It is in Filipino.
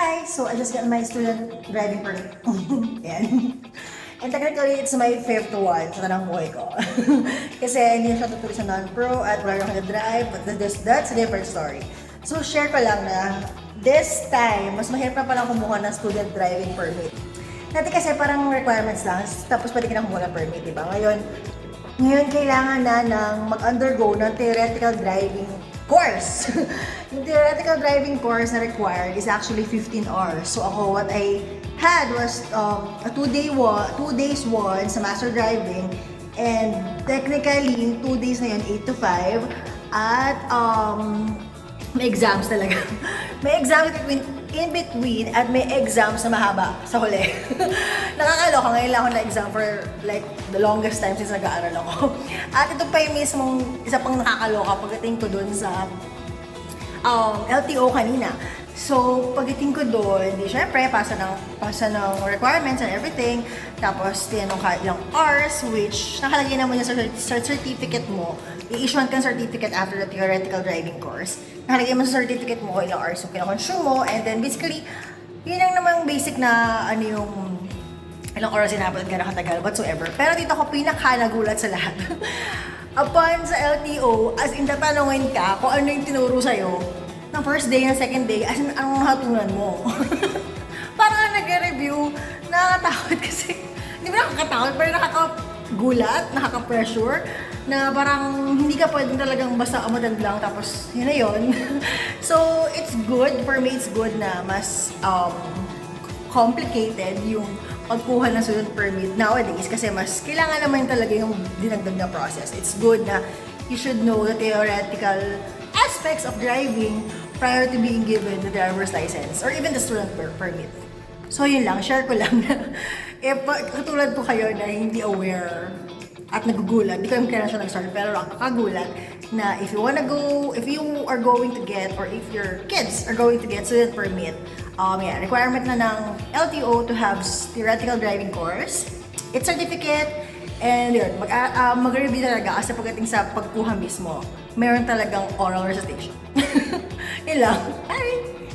Hi! So, I just got my student driving permit. Yan. And technically, it's my fifth one sa tanang buhay ko. Kasi hindi na siya tutuloy sa non-pro at wala rin ako na-drive, but that's a different story. So, share ko lang na this time, mas mahirap na palang kumuha ng student driving permit. Dati kasi parang requirements lang, tapos pwede ka na kumuha ng permit, di ba? Ngayon kailangan na ng mag-undergo ng theoretical driving course. Yung theoretical driving course na required is actually 15 hours. So ako, what I had was a 2 days one sa master driving, and technically yung 2 days na yun 8 to 5 at may exams talaga. May exams in between at may exams na mahaba sa huli. Nakakaloka, ngayon lang ako na-exam for like the longest time since nag-aaral ako. At ito pa yung mismong isa pang nakakaloka pagdating ko dun sa LTO kanina. So, pagdating ko doon, di syempre, pasa ng requirements and everything. Tapos, tinanong ka ilang hours, which nakalagay naman yung sa certificate mo. I-issuean ka certificate after the theoretical driving course. Nakalagay mo sa certificate mo kung ilang hours yung kinakonsume mo. And then, basically, yun lang namang basic na ano yung ilang oras sinabot ka nakatagal, whatsoever. Pero dito ako pinaka-nagulat sa lahat. Upon sa LTO, as in tatanungin ka kung ano yung tinuro sa'yo, ng first day, ng second day, as in, anong hatunan mo? Parang nag-review, nakakatakot kasi, hindi ba nakakatakot, pero nakakagulat, nakaka-pressure, na parang hindi ka pwedeng talagang basta amadan lang, tapos yun na yun. So, it's good, for me it's good na mas complicated yung pagkuha ng student permit nowadays kasi mas kailangan naman talaga yung dinagdag na process. It's good na you should know the theoretical aspects of driving prior to being given the driver's license or even the student permit. So yun lang, share ko lang na if katulad ko kayo na hindi aware at nagugulat, di ko yung kailan siya nag-start, pero nakakagulat na if you are going to get, or if your kids are going to get student permit, requirement na ng LTO to have theoretical driving course, its certificate, and yun, mag-review talaga kasi pagdating sa pagkuha mismo, meron talagang oral recitation. Yun lang. Bye!